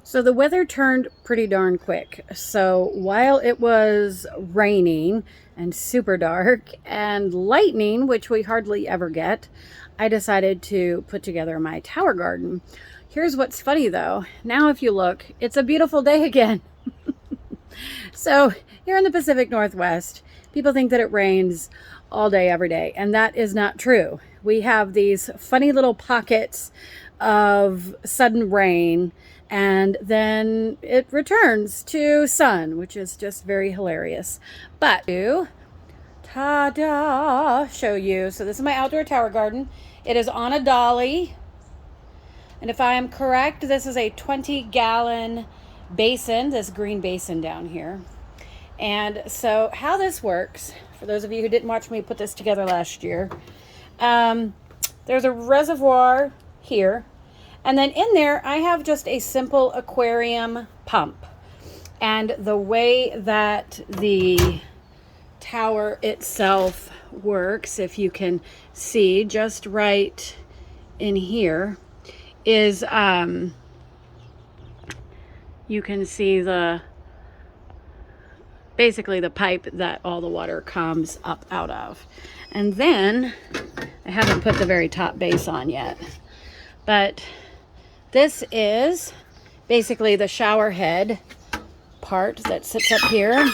So the weather turned pretty darn quick. So while it was raining and super dark and lightning, which we hardly ever get, I decided to put together my tower garden. Here's what's funny though. Now if you look, it's a beautiful day again. So here in the Pacific Northwest, people think that it rains all day, every day, and that is not true. We have these funny little pockets of sudden rain, and then it returns to sun, which is just very hilarious. But to ta-da, show you. So this is my outdoor tower garden. It is on a dolly, and if I am correct, this is a 20-gallon basin, this green basin down here. And so how this works, for those of you who didn't watch me put this together last year, there's a reservoir here, and then in there I have just a simple aquarium pump. And the way that the tower itself works, if you can see just right in here, is you can see basically the pipe that all the water comes up out of. And then I haven't put the very top base on yet, but this is basically the shower head part that sits up here,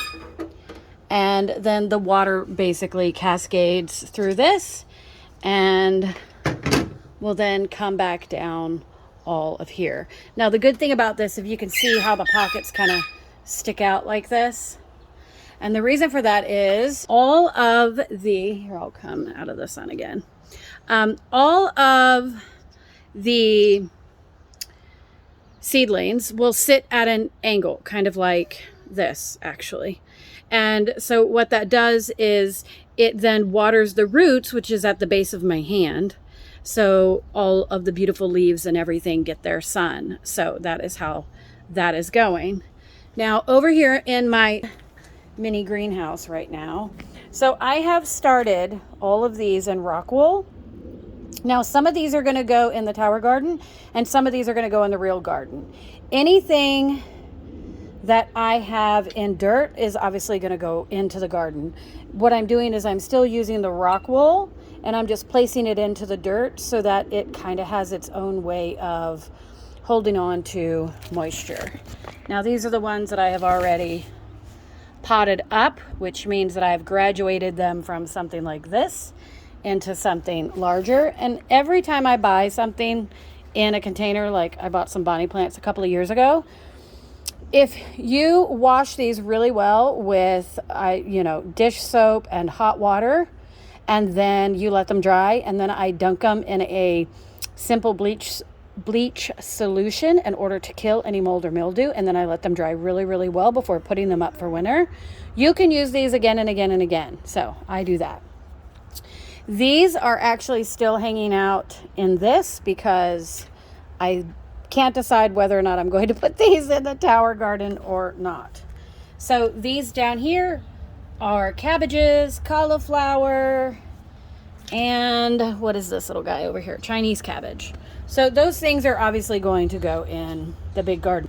and then the water basically cascades through this and will then come back down all of here. Now the good thing about this, if you can see how the pockets kind of stick out like this, and the reason for that is all of the, here I'll come out of the sun again, all of the seedlings will sit at an angle, kind of like this actually. And so what that does is it then waters the roots, which is at the base of my hand. So all of the beautiful leaves and everything get their sun. So that is how that is going. Now over here in my mini greenhouse right now, so I have started all of these in rock wool. Now some of these are going to go in the tower garden, and some of these are going to go in the real garden. Anything that I have in dirt is obviously going to go into the garden. What I'm doing is I'm still using the rock wool, and I'm just placing it into the dirt so that it kind of has its own way of holding on to moisture. Now these are the ones that I have already potted up, which means that I've graduated them from something like this into something larger. And every time I buy something in a container, like I bought some bonnie plants a couple of years ago, if you wash these really well with dish soap and hot water, and then you let them dry, and then I dunk them in a simple bleach solution in order to kill any mold or mildew, and then I let them dry really, really well before putting them up for winter. You can use these again and again and again. So I do that. These are actually still hanging out in this because I can't decide whether or not I'm going to put these in the tower garden or not. So these down here are cabbages, cauliflower, and what is this little guy over here? Chinese cabbage. So those things are obviously going to go in the big garden.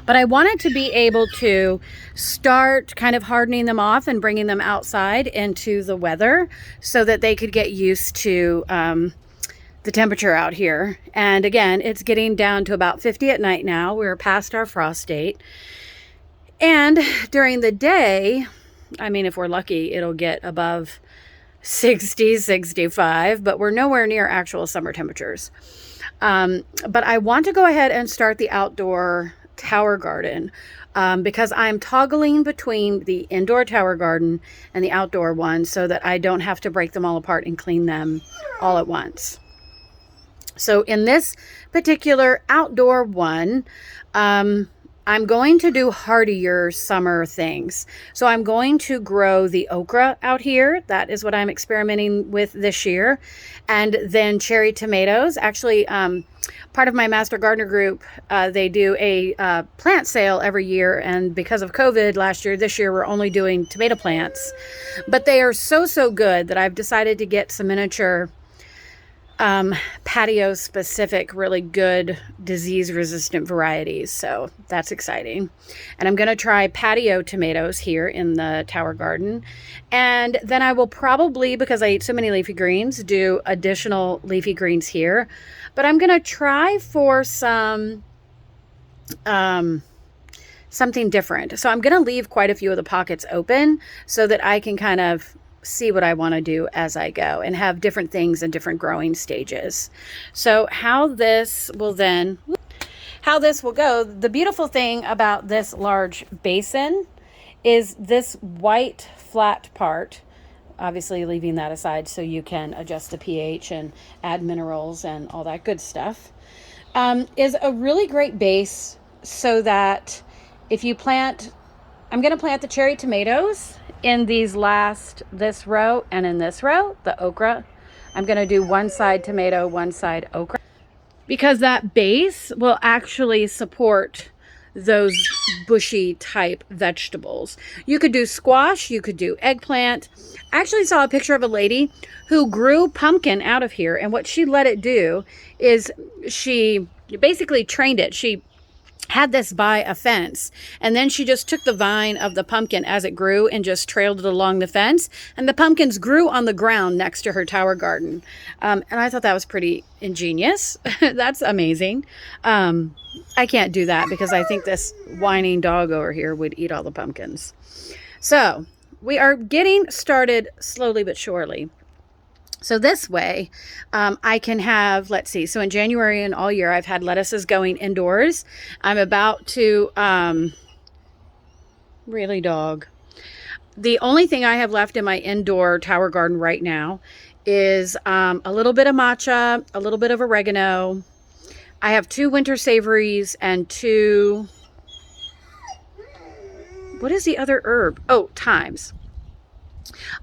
But I wanted to be able to start kind of hardening them off and bringing them outside into the weather so that they could get used to the temperature out here. And again, it's getting down to about 50 at night now. We're past our frost date. And during the day, I mean, if we're lucky, it'll get above 60, 65, but we're nowhere near actual summer temperatures. But I want to go ahead and start the outdoor tower garden because I'm toggling between the indoor tower garden and the outdoor one so that I don't have to break them all apart and clean them all at once. So in this particular outdoor one, I'm going to do hardier summer things. So I'm going to grow the okra out here. That is what I'm experimenting with this year. And then cherry tomatoes. Actually, part of my Master Gardener group, they do a plant sale every year. And because of COVID this year, we're only doing tomato plants. But they are so good that I've decided to get some miniature patio specific, really good disease resistant varieties. So that's exciting. And I'm going to try patio tomatoes here in the tower garden. And then I will probably, because I eat so many leafy greens, do additional leafy greens here. But I'm going to try for some, something different. So I'm going to leave quite a few of the pockets open so that I can kind of see what I want to do as I go and have different things in different growing stages. So how this will go, the beautiful thing about this large basin is this white flat part, obviously leaving that aside so you can adjust the pH and add minerals and all that good stuff, is a really great base so that if you plant, I'm going to plant the cherry tomatoes in this row and in this row, the okra. I'm going to do one side tomato, one side okra, because that base will actually support those bushy type vegetables. You could do squash, you could do eggplant. I actually saw a picture of a lady who grew pumpkin out of here, and what she let it do is she basically trained it. She had this by a fence, and then she just took the vine of the pumpkin as it grew and just trailed it along the fence, and the pumpkins grew on the ground next to her tower garden. And I thought that was pretty ingenious. That's amazing. I can't do that because I think this whining dog over here would eat all the pumpkins. So we are getting started slowly but surely. So this way, I can have, let's see, so in January and all year, I've had lettuces going indoors. I'm about to, really dog. The only thing I have left in my indoor tower garden right now is a little bit of matcha, a little bit of oregano. I have 2 winter savories and 2, what is the other herb? Oh, thymes.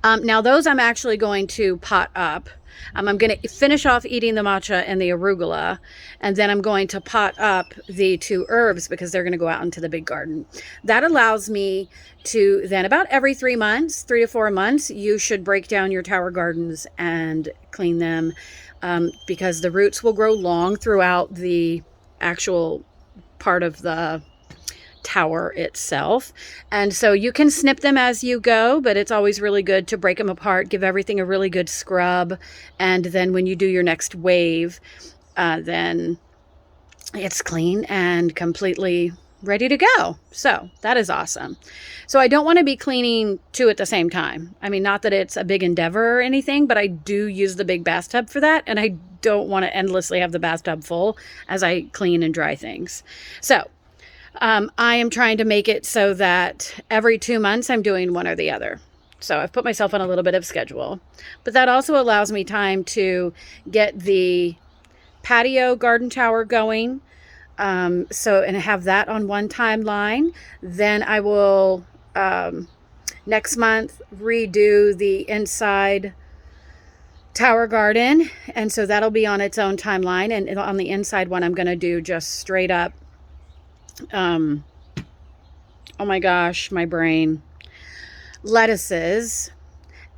Now those I'm actually going to pot up. I'm going to finish off eating the matcha and the arugula, and then I'm going to pot up the 2 herbs because they're going to go out into the big garden. That allows me to then about every 3 months, 3 to 4 months, you should break down your tower gardens and clean them, because the roots will grow long throughout the actual part of the tower itself. And so you can snip them as you go, but it's always really good to break them apart, give everything a really good scrub. And then when you do your next wave, then it's clean and completely ready to go. So that is awesome. So I don't want to be cleaning 2 at the same time. I mean, not that it's a big endeavor or anything, but I do use the big bathtub for that. And I don't want to endlessly have the bathtub full as I clean and dry things. So I am trying to make it so that every 2 months I'm doing one or the other. So I've put myself on a little bit of schedule, but that also allows me time to get the patio garden tower going. And have that on one timeline. Then I will, next month redo the inside tower garden. And so that'll be on its own timeline. And on the inside one, I'm going to do just straight up, oh my gosh, my brain, lettuces.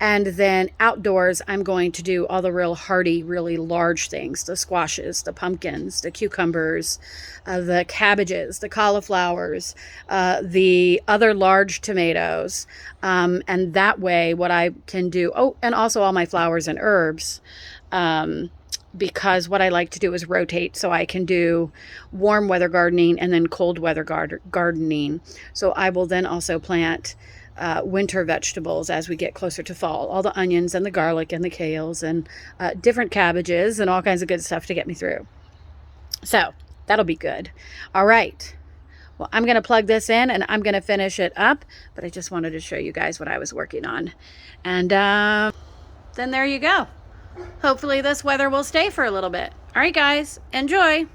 And then outdoors, I'm going to do all the real hardy, really large things, the squashes, the pumpkins, the cucumbers, the cabbages, the cauliflowers, the other large tomatoes. And that way what I can do, oh, and also all my flowers and herbs, because what I like to do is rotate, so I can do warm weather gardening and then cold weather gardening. So I will then also plant winter vegetables as we get closer to fall, all the onions and the garlic and the kales and different cabbages and all kinds of good stuff to get me through. So that'll be good. All right. Well, I'm going to plug this in and I'm going to finish it up, but I just wanted to show you guys what I was working on. And then there you go. Hopefully this weather will stay for a little bit. All right, guys, enjoy.